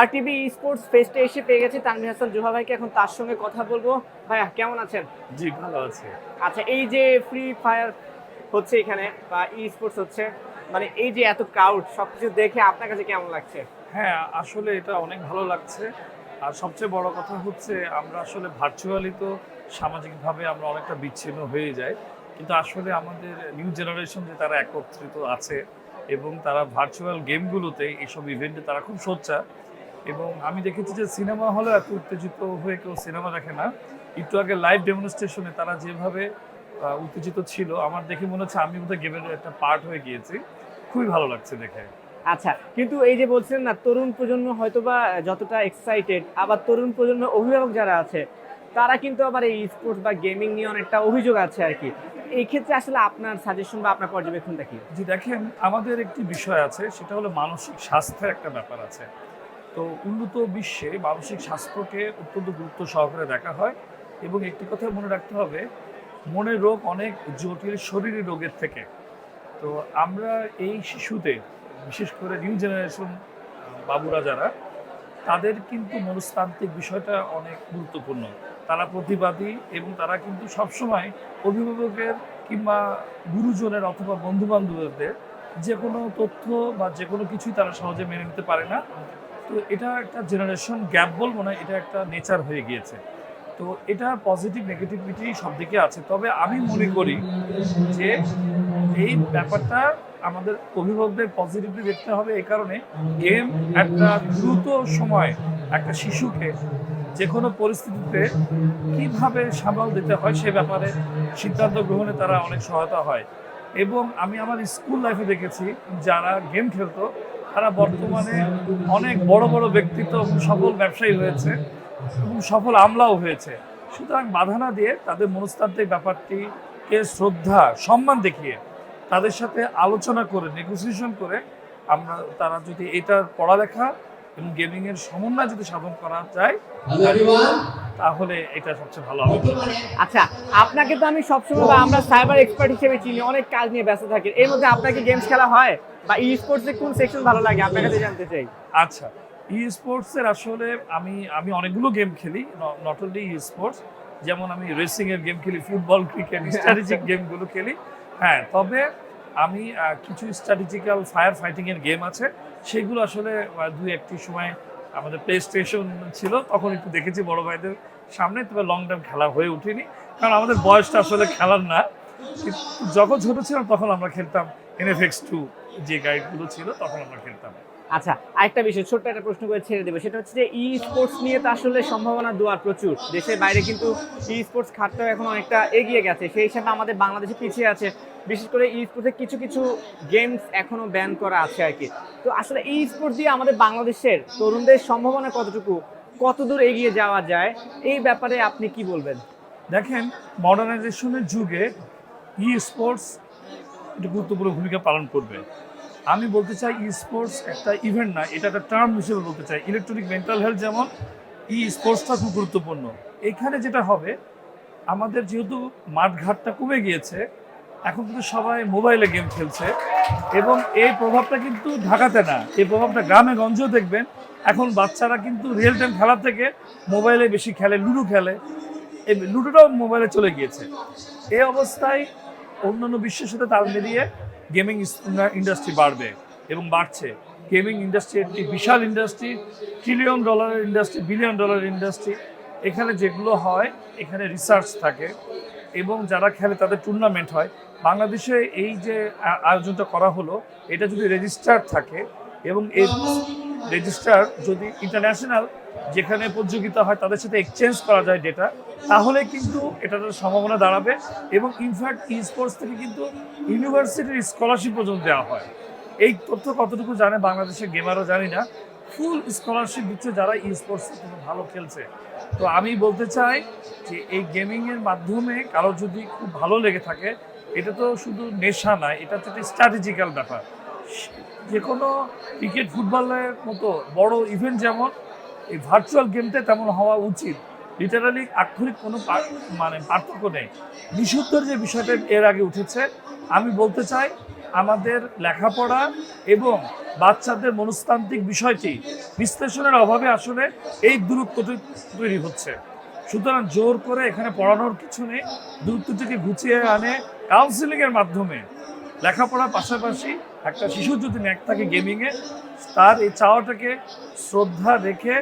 RTV sports ফেস্টে এসে পেয়ে গেছি তানভীর হাসান জোহা ভাইকে। এখন তার সঙ্গে কথা বলবো। ভাইয়া কেমন আছেন? জি, ভালো আছি। আচ্ছা, এই যে ফ্রি ফায়ার হচ্ছে এখানে বা স্পোর্টস হচ্ছে, মানে এই যে এত ক্রাউড সবকিছু দেখে আপনার কাছে কেমন লাগছে? হ্যাঁ, আসলে এটা অনেক ভালো লাগছে। আর সবচেয়ে বড় কথা হচ্ছে আমরা আসলে ভার্চুয়ালি তো সামাজিকভাবে আমরা অনেকটা বিচ্ছিন্ন হয়ে যাই। কিন্তু আসলে আমাদের নিউ জেনারেশন যে তারা একত্রিত আছে এবং তারা ভার্চুয়াল গেমগুলোতে এইসব ইভেন্টে তারা খুব সোচ্চার। এবং আমি দেখেছি যে সিনেমা হলে এত উত্তেজিত হয়ে কেউ সিনেমা দেখে না। একটু আগে লাইভ ডেমনস্ট্রেশনে তারা যেভাবে উত্তেজিত ছিল, আমার দেখে মনে হচ্ছে আমি বোধহয় গেমের একটা পার্ট হয়ে গিয়েছি। খুবই ভালো লাগছে দেখে। আচ্ছা, কিন্তু এই যে বলছিলেন না তরুণ প্রজন্ম হয়তোবা যতটা এক্সাইটেড, আবার তরুণ প্রজন্মের অভিভাবক যারা আছে তারা কিন্তু আবার এই স্পোর্টস বা গেমিং নিয়ে অনেকটা অভিযোগ আছে আর কি। এই ক্ষেত্রে আসলে আপনার সাজেশন বা আপনার পর্যবেক্ষণটা কি? জি দেখেন, আমাদের একটি বিষয় আছে, সেটা হলো মানসিক স্বাস্থ্যের একটা ব্যাপার আছে। তো উন্নত বিশ্বে মানসিক স্বাস্থ্যকে অত্যন্ত গুরুত্ব সহকারে দেখা হয় এবং একটি কথা মনে রাখতে হবে, মনের রোগ অনেক জটিল শরীরী রোগের থেকে। তো আমরা এই শিশুদের, বিশেষ করে নিউ জেনারেশন বাবুরা যারা, তাদের কিন্তু মনস্তান্ত্রিক বিষয়টা অনেক গুরুত্বপূর্ণ। তারা প্রতিবাদী এবং তারা কিন্তু সবসময় অভিভাবকের কিংবা গুরুজনের অথবা বন্ধু-বান্ধবদের যে কোনো তথ্য বা যে কোনো কিছুই তারা সহজে মেনে নিতে পারে না। তো এটা একটা জেনারেশন গ্যাপ বলবো না, এটা একটা নেচার হয়ে গিয়েছে। তো এটা পজিটিভ নেগেটিভিটি সব দিকে আছে। তবে আমি মনে করি যে এই ব্যাপারটা আমাদের অভিভাবকদের পজিটিভলি দেখতে হবে, এই কারণে গেম একটা দ্রুত সময় একটা শিশুকে যে কোনো পরিস্থিতিতে কিভাবে সামাল দিতে হয় সে ব্যাপারে সিদ্ধান্ত গ্রহণে তারা অনেক সহায়তা হয়। এবং আমি আমার স্কুল লাইফে দেখেছি যারা গেম খেলতো তারা বর্তমানে অনেক বড় বড় ব্যক্তিত্ব এবং সফল ব্যবসায়ী হয়েছে এবং সফল আমলাও হয়েছে। সুতরাং বাধা না দিয়ে তাদের মনস্তাত্ত্বিক ব্যাপারটিকে শ্রদ্ধা সম্মান দেখিয়ে তাদের সাথে আলোচনা করে নেগোসিয়েশন করে আমরা তারা যদি এটার পড়ালেখা এবং গেমিং এর সমন্বয় যদি সাধন করা যায় তাহলে এটা সবচেয়ে ভালো হবে। আচ্ছা, আপনাকে তো আমি সবসময় বা আমরা সাইবার এক্সপার্ট হিসেবে চিনি, অনেক কাজ নিয়ে ব্যস্ত থাকি। এর মধ্যে আপনাকে গেমস খেলা হয় বা ই স্পোর্টস এর কোন সেকশন ভালো লাগে আপনার কাছে জানতে চাই। আচ্ছা, ই স্পোর্টস এর আসলে আমি আমি অনেকগুলো গেম খেলি, নট অনলি ই স্পোর্টস। যেমন আমি রেসিং এর গেম খেলি, ফুটবল, ক্রিকেট, স্ট্র্যাটেজিক গেমগুলো খেলি। হ্যাঁ, তবে আমি কিছু স্ট্র্যাটেজিক্যাল ফায়ার ফাইটিং এর গেম আছে, সেগুলো আসলে দুই একটি সময় আমাদের প্লে স্টেশন ছিল তখন একটু দেখেছি বড় ভাইদের সামনে, তবে লং টাইম খেলা হয়ে ওঠেনি, কারণ আমাদের বয়সটা আসলে খেলার না। কিন্তু যখন ছোট ছিলাম তখন আমরা খেলতাম NFX2 যে গাইডগুলো ছিল, তখন আমরা খেলতাম। আচ্ছা, আরেকটা বিষয় ছোট্ট একটা প্রশ্ন করে ছেড়ে দেবো, সেটা হচ্ছে যে ই স্পোর্টস নিয়ে তো আসলে সম্ভাবনা দুয়ার প্রচুর। দেশের বাইরে কিন্তু ই স্পোর্টস খাতটাও এখন অনেকটা এগিয়ে গেছে, সেই হিসাবে আমাদের বাংলাদেশে পিছিয়ে আছে। বিশেষ করে ই স্পোর্টসে কিছু কিছু গেমস এখনো ব্যান করা আছে আর কি। তো আসলে ই স্পোর্টস দিয়ে আমাদের বাংলাদেশের তরুণদের সম্ভাবনা কতটুকু, কতদূর এগিয়ে যাওয়া যায়, এই ব্যাপারে আপনি কি বলবেন? দেখেন, মডার্নাইজেশনের যুগে ই স্পোর্টস একটা গুরুত্বপূর্ণ ভূমিকা পালন করবে। আমি বলতে চাই ই স্পোর্টস একটা ইভেন্ট না, এটা একটা টার্ম হিসেবে বলতে চাই। ইলেকট্রনিক মেন্টাল হেলথ যেমন, ই স্পোর্টসটা খুব গুরুত্বপূর্ণ। এখানে যেটা হবে, আমাদের যেহেতু মাঠঘাটটা কমে গিয়েছে, এখন কিন্তু সবাই মোবাইলে গেম খেলছে এবং এই প্রভাবটা কিন্তু ঢাকাতে না, এই প্রভাবটা গ্রামে গঞ্জেও দেখবেন। এখন বাচ্চারা কিন্তু রিয়েল টাইম খেলার থেকে মোবাইলে বেশি খেলে, লুডো খেলে। এই লুডোটাও মোবাইলে চলে গিয়েছে। এই অবস্থায় অন্যান্য বিশ্বের সাথে তাল মিলিয়ে গেমিং ইন্ডাস্ট্রি বাড়বে এবং বাড়ছে। গেমিং ইন্ডাস্ট্রি একটি বিশাল ইন্ডাস্ট্রি, ট্রিলিয়ন ডলারের ইন্ডাস্ট্রি, বিলিয়ন ডলারের ইন্ডাস্ট্রি। এখানে যেগুলো হয়, এখানে রিসার্চ থাকে এবং যারা খেলে তাদের টুর্নামেন্ট হয়। বাংলাদেশে এই যে আয়োজনটা করা হলো, এটা যদি রেজিস্টার থাকে এবং এই রেজিস্টার যদি ইন্টারন্যাশনাল যেখানে প্রতিযোগিতা হয় তাদের সাথে এক্সচেঞ্জ করা যায় ডেটা, তাহলে কিন্তু এটার সম্ভাবনা দাঁড়াবে। এবং ইনফ্যাক্ট ই স্পোর্টস থেকে কিন্তু ইউনিভার্সিটির স্কলারশিপ পর্যন্ত দেওয়া হয়। এই তথ্য কতটুকু জানে বাংলাদেশের গেমারও জানি না, ফুল স্কলারশিপ দিচ্ছে যারা ই স্পোর্টস ভালো খেলছে। তো আমি বলতে চাই যে এই গেমিংয়ের মাধ্যমে কারো যদি খুব ভালো লেগে থাকে, এটা তো শুধু নেশা নয়, এটা তো একটা স্ট্র্যাটেজিক্যাল ব্যাপার। যে কোনো ক্রিকেট, ফুটবলের মতো বড় ইভেন্ট যেমন, এই ভার্চুয়াল গেমটা তেমন হওয়া উচিত। লিটারালি আক্ষরিক কোনো পার্থক্য নেই। নিষিদ্ধের যে বিষয়টা এর আগে উঠেছে, আমি বলতে চাই আমাদের লেখাপড়া এবং বাচ্চাদের মনস্তান্ত্রিক বিষয়টি বিশ্লেষণের অভাবে আসলে এই দূরত্বটি তৈরি হচ্ছে। সুতরাং জোর করে এখানে পড়ানোর কিছু নেই, দূরত্বটিকে গুছিয়ে আনে কাউন্সিলিংয়ের মাধ্যমে। লেখাপড়ার পাশাপাশি একটা শিশুর যদি ন্যাক থাকে গেমিংয়ে, তার এই চাওয়াটাকে শ্রদ্ধা রেখে,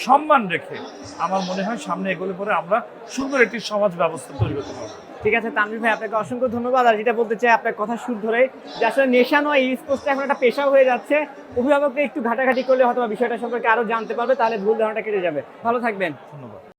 সম্মান রেখে আমার মনে হয় সামনে এগোলে পরে আমরা সুন্দর একটি সমাজ ব্যবস্থা তৈরি করতে পারবো। ঠিক আছে তানভীর ভাই, আপনাকে অসংখ্য ধন্যবাদ। আর যেটা বলতে চাই আপনার কথা সুর ধরে, যে আসলে নেশা নয়, ই স্পোর্টসটা এখন একটা পেশা হয়ে যাচ্ছে। অভিভাবকরা একটু ঘাটাঘাটি করলে হয়তো বিষয়টা সম্পর্কে আরো জানতে পারবে, তাহলে ভুল ধারণাটা কেটে যাবে। ভালো থাকবেন। ধন্যবাদ।